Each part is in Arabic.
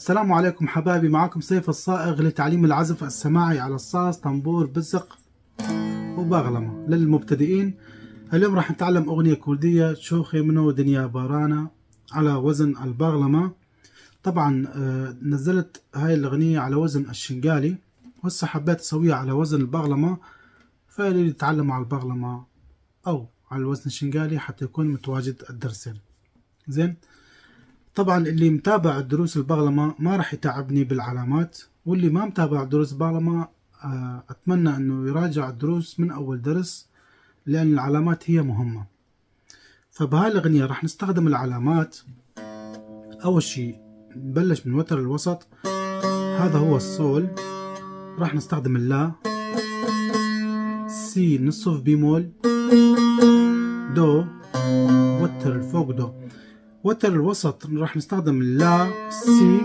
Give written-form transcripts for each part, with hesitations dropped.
السلام عليكم حبايبي، معكم سيف الصائغ لتعليم العزف السماعي على الصاص، طنبور، بزق وبغلمة للمبتدئين. اليوم راح نتعلم أغنية كردية شوخي منو دنيا بارانا على وزن البغلمة. طبعا نزلت هاي الأغنية على وزن الشنقالي، وهسه حبيت أسويها على وزن البغلمة، فاللي يتعلم على البغلمة أو على الوزن الشنقالي حتى يكون متواجد الدرسين. زين، طبعا اللي متابع دروس البغلمة ما راح يتعبني بالعلامات، واللي ما متابع دروس البغلمة أتمنى أنه يراجع الدروس من أول درس، لأن العلامات هي مهمة. فبهاي الأغنية راح نستخدم العلامات. أول شي نبلش من وتر الوسط، هذا هو الصول، راح نستخدم اللا، سي نصف بيمول، دو، وتر الفوق دو. وتر الوسط راح نستخدم اللا، سي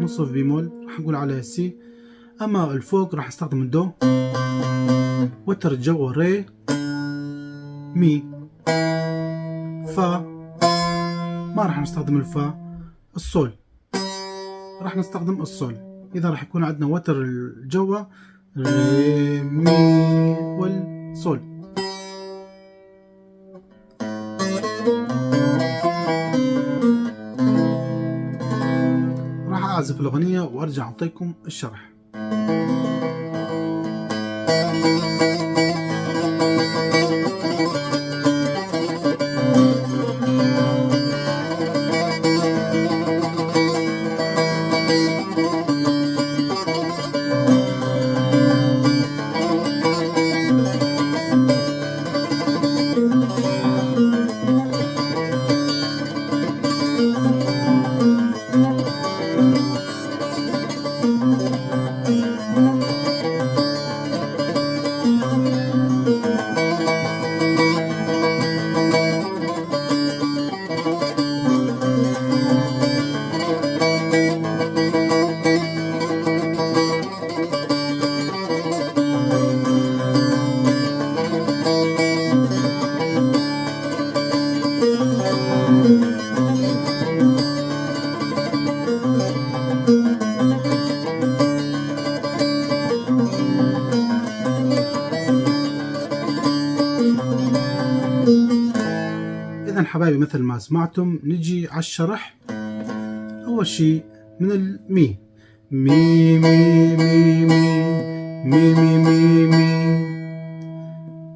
نصف بيمول، راح نقول عليها سي. اما الفوق راح نستخدم الدو. وتر الجو ري، مي، فا، ما راح نستخدم الفا. الصول راح نستخدم الصول. اذا راح يكون عندنا وتر الجو ري مي والصول. راح أعزف الأغنية وأرجع أعطيكم الشرح. إذا حبايبي مثل ما سمعتم نجي على الشرح. أول شي من المي، مي مي مي مي مي مي مي،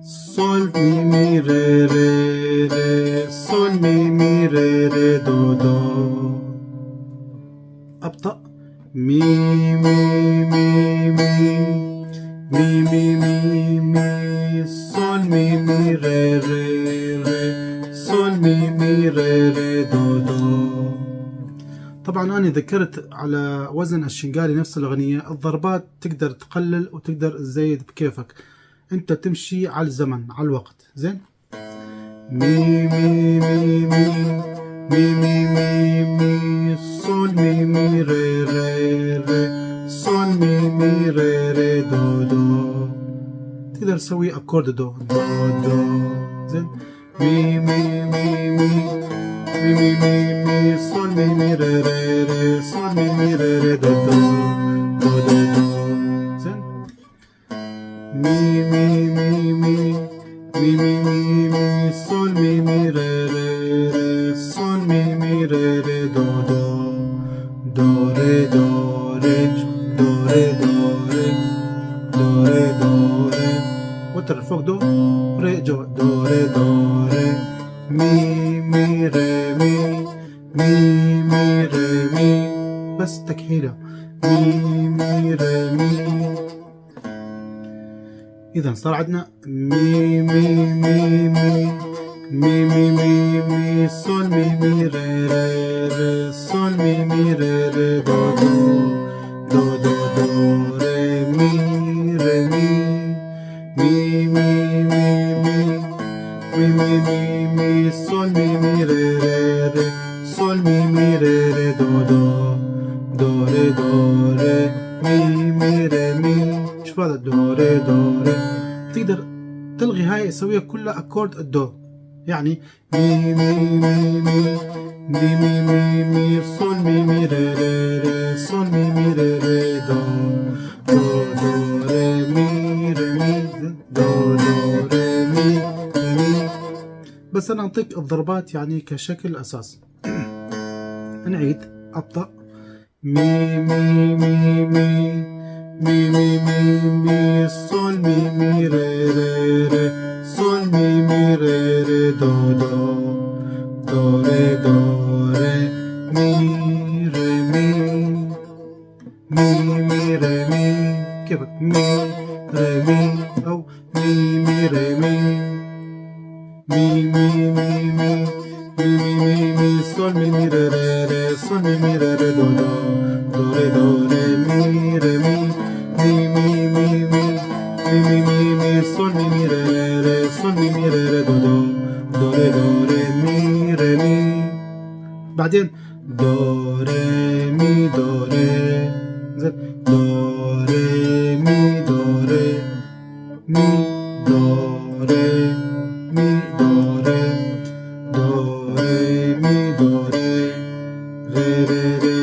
صول مي مي ري ري ري، صول مي مي ري ري دو دو. أبطأ، مي مي مي مي مي مي مي مي، صول مي مي ري ري ري، صول مي مي ري ري دو دو. طبعا أنا ذكرت على وزن الشنقالي نفس الأغنية، الضربات تقدر تقلل وتقدر تزيد بكيفك، أنت تمشي على الزمن على الوقت. زين، مي مي مي مي مي مي مي مي، صول مي مي ري ري ري، صول مي مي ري ري دو دو. تقدر تسوي أكورد دو دو دو. زين، مي مي مي مي مي مي مي مي، صول مي مي ري ري ري، صول مي مي ري ري دو دو دو دو دو. زين، مي مي مي مي مي مي مي مي، صول مي مي ري ري ري، صول مي مي ري ري دو دو دو ري دو ري دو ري دو ري دو ري دو ري. وتر فوق دو ري جو دو ري دو ري، مي مي ري مي مي مي ري مي، بس تكحيلة، مي مي ري مي. إذا صار عندنا مي مي مي مي مي مي مي مي، صول مي مي ري ري ري، صول مي مي ري ري دو دو دو دو دو ري مي ري مي مي مي مي مي مي مي مي مي، صول مي مي ري ري ري، صول مي مي ري ري دو دو دو ري دو ري مي مي ري مي. شوف هذا دو ري دو ري، تقدر تلغي هاي تسويها كلها أكورد الدو. يعني مي مي مي مي مي مي مي مي صول مي مي ري ري ري صول مي مي ري ري دو دو دو ري مي ري مي دو دو ري مي ري مي. بس أنا أعطيك الضربات يعني كشكل أساس. نعيد أبطأ مي مي مي مي مي مي مي مي صول مي مي ري ري ري صول مي مي ري ري دو دو دو ري دو ري مي ري مي مي مي ري مي. كيفك مي ري مي أو مي مي ري مي مي مي مي مي مي مي مي صول مي مي ري ري ري صول مي مي ري ري دو دو دو ري دو ري مي ري مي مي مي مي مي مي مي مي صول مي مي ري ري ري صول مي مي ري ري دو دو دو ري دو ري مي ري مي. بعدين دو ري مي دو ري زين دو ري مي دو ري مي دو ري مي دو ري دو ري مي دو ري ري ري ري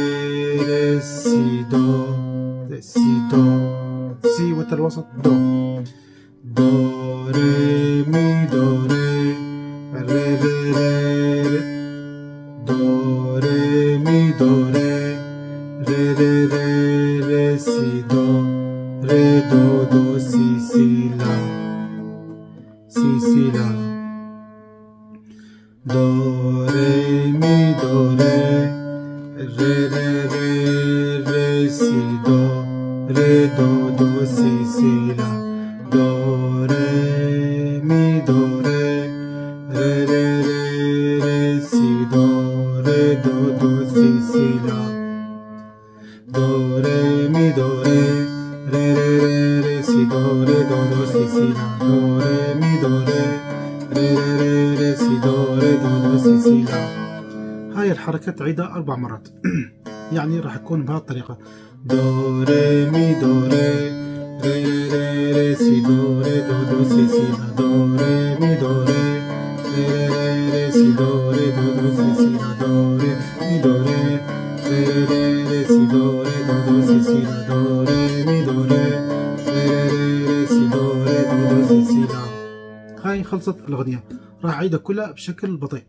ري سي دو سي دو سي والوسط دو دو ري مي دو ري ري ري ري دو ري مي دو ري ري ري ري ري سي دو ري دو دو سي سي لا سي سي لا دو ري مي دو ري ري ري ري ري سي دو ري دو دو سي سي لا دو ري مي دو ري ري ري ري ري سي دو ري دو دو سي سي لا دو ري مي دو ري ري ري ري ري سي دو ري دو دو سي سي لا دو ري مي دو ري ري ري ري ري سي دو ري دو دو سي سي لا. هاي الحركة تعيدها 4 مرات. يعني راح تكون بهالطريقة دو ري مي دو ري ري ري ري سي دو ري دو دو سي سي لا دو ري مي دو ري ري ري ري سي دو ري دو دو سي سي لا دو ري مي دو ري ري ري ري سي دو ري دو دو سي سي لا دو ري مي دو ري ري ري ري سي دو ري دو دو سي سي لا. هاي خلصت الأغنية. راح أعيدها كلها بشكل بطيء.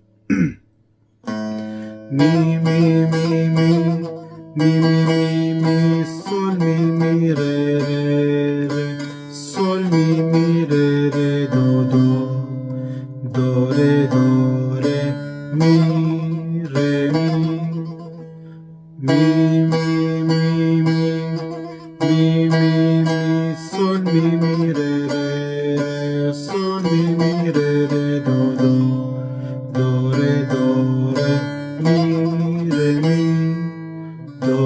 مي مي مي مي مي مي مي صول مي مي ري ري ري صول مي مي ري ري دو دو دو ري دو ري مي ري مي مي مي مي مي مي مي مي صول مي مي ري ري ري صول مي مي ري ري دو دو دو ري دو ري مي ري مي دو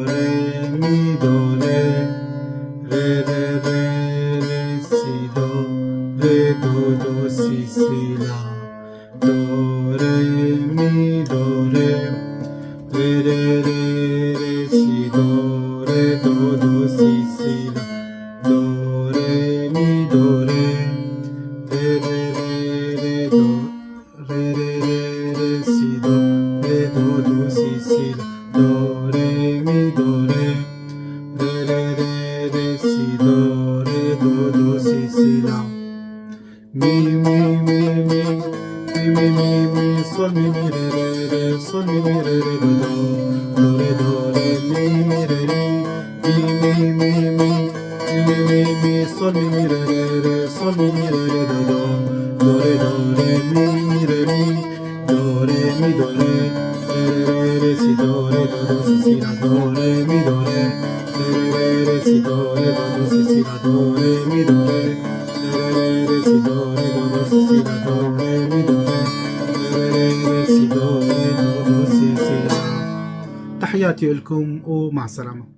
ري مي دو ري ري ري ري ري سي دو ري دو دو سي سي لا دو ري مي دو ري ري ري ري ري سي دو ري دو دو سي سي لا دو ري مي دو ري ري ري ري ري دو ري ري ري ري سي دو ري دو دو سي سي لا دو ري مي دو ري ري ري ري ري سي دو ري دو دو سي سي لا مي مي مي مي مي مي مي صول مي مي ري ري ري صول مي مي ري ري دو دو دو ري دو ري مي مي ري ري مي مي مي مي مي مي صول مي مي ري ري ري صول مي مي ري ري دو دو دو ري دو ري مي مي ري ري دو ري مي دو ري ري ري ري سي دو ري دو دو سي سي لا دو ري مي دو ري ري ري ري سي دو ري دو دو سي سي لا دو ري مي دو ري ري ري ري سي دو ري دو دو سي سي لا دو ري مي دو ري ري ري ري سي دو ري دو دو سي سي لا. تحياتي لكم ومع السلامة.